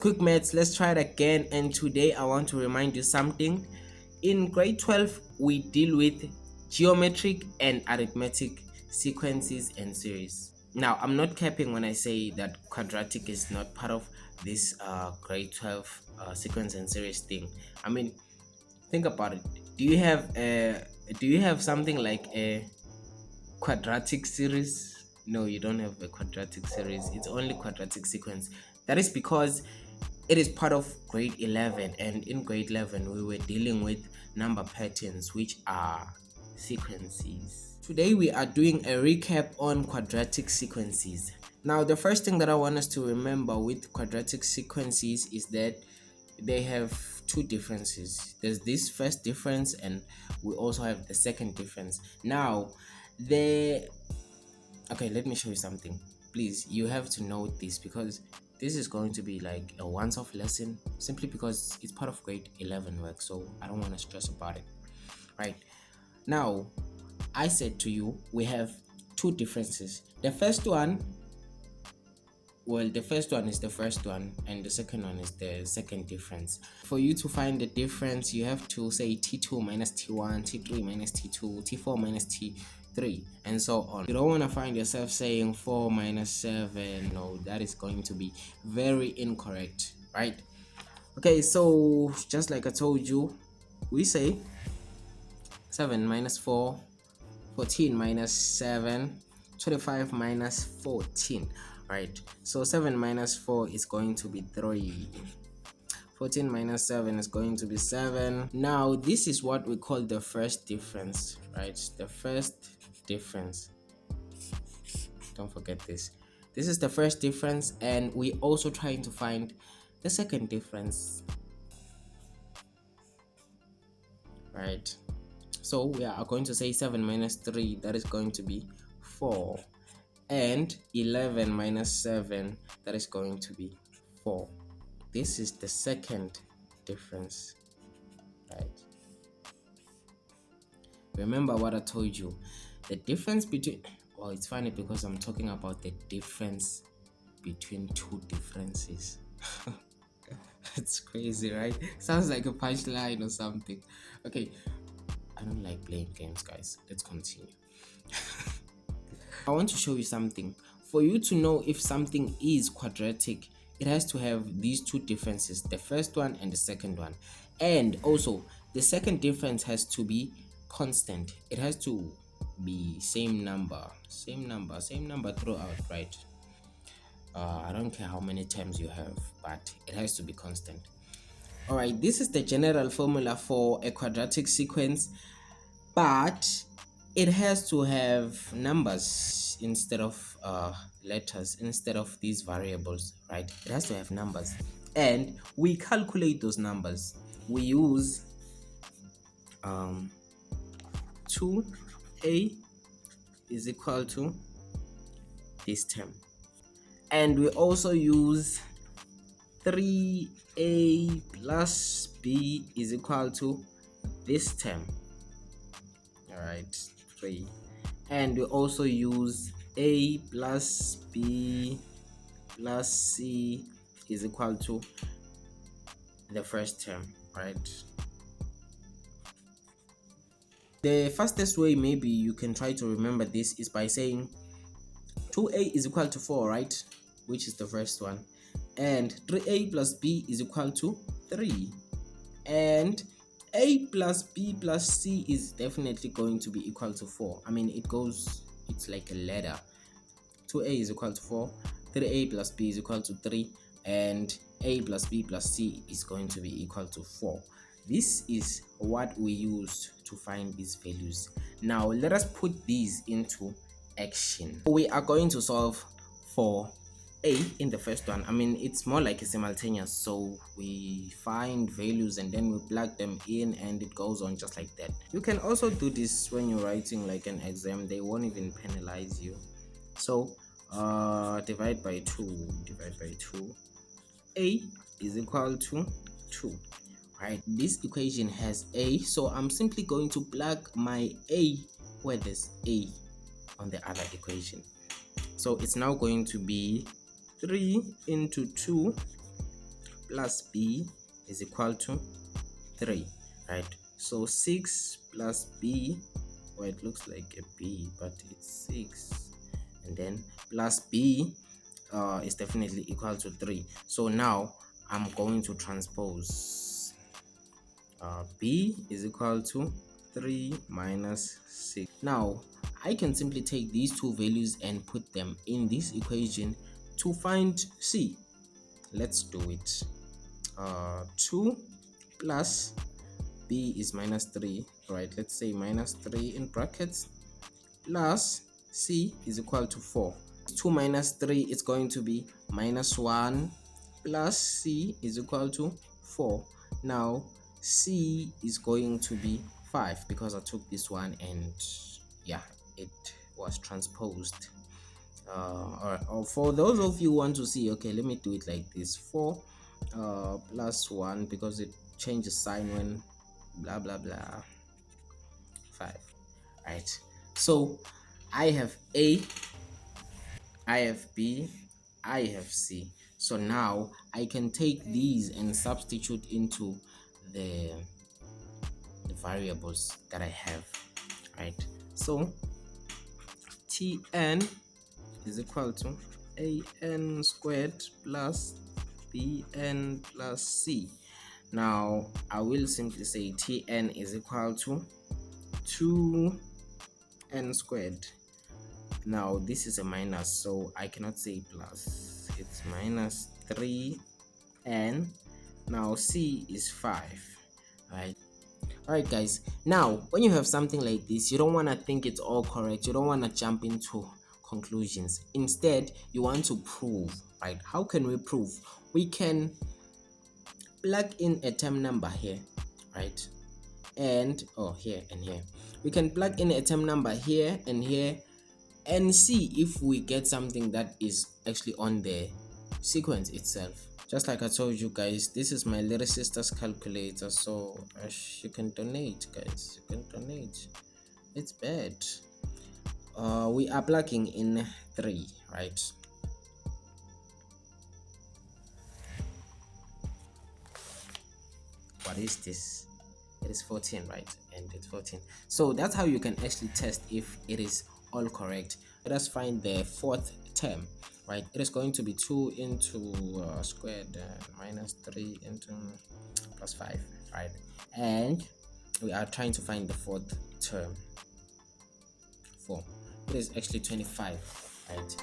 Quick maths, let's try it again. And today I want to remind you something. In grade 12 we deal with geometric and arithmetic sequences and series. Now I'm not capping when I say that quadratic is not part of this grade 12 sequence and series thing. I mean, think about it. Do you have something like a quadratic series? No, you don't have a quadratic series. It's only quadratic sequence. That is because it is part of grade 11, and in grade 11 we were dealing with number patterns, which are sequences. Today we are doing a recap on quadratic sequences. Now the first thing that I want us to remember with quadratic sequences is that they have two differences. There's this first difference and we also have the second difference. Now okay, let me show you something. Please, you have to note this because this is going to be like a once-off lesson, simply because it's part of grade 11 work, so I don't want to stress about it. Right now, I said to you we have two differences. The first one is the first one, and the second one is the second difference. For you to find the difference, you have to say t2 minus t1, t3 minus t2, t4 minus t3, and so on. You don't want to find yourself saying 4 minus 7. No, that is going to be very incorrect, right? Okay, so just like I told you, we say 7 minus 4, 14 minus 7, 25 minus 14. Right, so 7 minus 4 is going to be 3, 14 minus 7 is going to be 7. Now this is what we call the first difference, right? The first difference, don't forget this is the first difference, and we also trying to find the second difference, right? So we are going to say 7 minus 3, that is going to be 4, and 11 minus 7, that is going to be 4. This is the second difference, right? Remember what I told you. The difference between, well, it's funny because I'm talking about the difference between two differences. It's crazy, right? Sounds like a punchline or something. Okay, I don't like playing games, guys. Let's continue. I want to show you something. For you to know if something is quadratic, it has to have these two differences, the first one and the second one. And also, the second difference has to be constant. It has to be same number throughout, right? I don't care how many times you have, but it has to be constant. All right, this is the general formula for a quadratic sequence, but it has to have numbers instead of letters, instead of these variables, right? It has to have numbers, and we calculate those numbers. We use 2a is equal to this term, and we also use 3a plus b is equal to this term. All right, 3, and we also use a plus b plus c is equal to the first term, right? The fastest way maybe you can try to remember this is by saying 2a is equal to 4, right, which is the first one, and 3a plus b is equal to 3, and a plus b plus c is definitely going to be equal to 4. I mean, it's like a ladder. 2a is equal to 4, 3a plus b is equal to 3, and a plus b plus c is going to be equal to 4. This is what we used to find these values. Now let us put these into action. We are going to solve for a in the first one. I mean, it's more like a simultaneous, so we find values and then we plug them in, and it goes on just like that. You can also do this when you're writing like an exam. They won't even penalize you. So divide by 2, a is equal to 2, right? This equation has a, so I'm simply going to plug my a where there's a on the other equation. So it's now going to be 3 into 2 plus b is equal to 3, right? So 6 plus b, well, it looks like a b, but it's 6, and then plus b is definitely equal to 3. So now I'm going to transpose b is equal to 3 minus 6. Now I can simply take these two values and put them in this equation to find c. Let's do it. 2 plus b is minus 3, right? Let's say minus 3 in brackets, plus c is equal to 4. 2 minus 3 is going to be minus 1, plus c is equal to 4. Now c is going to be 5 because I took this one and yeah, it was transposed. Or for those of you who want to see, okay, let me do it like this: 4 plus 1, because it changes sign when blah blah blah, 5, right? So I have a, I have b, I have c. So now I can take these and substitute into the variables that I have, right? So Tn is equal to an squared plus bn plus c. Now I will simply say Tn is equal to 2n squared. Now this is a minus, so I cannot say plus, it's minus 3n. Now c is 5, right? Alright guys, now when you have something like this, you don't want to think it's all correct, you don't want to jump into conclusions. Instead, you want to prove, right? How can we prove? We can plug in a term number here, right? And here and here. We can plug in a term number here and here and see if we get something that is actually on the sequence itself. Just like I told you guys, this is my little sister's calculator, so you can donate, guys, you can donate. It's bad. We are plugging in 3, right? What is this? It is 14, right? And it's 14. So that's how you can actually test if it is all correct. Let us find the fourth term, right? It is going to be 2 into squared minus 3 into plus 5, right? And we are trying to find the fourth term. 4. It is actually 25, right?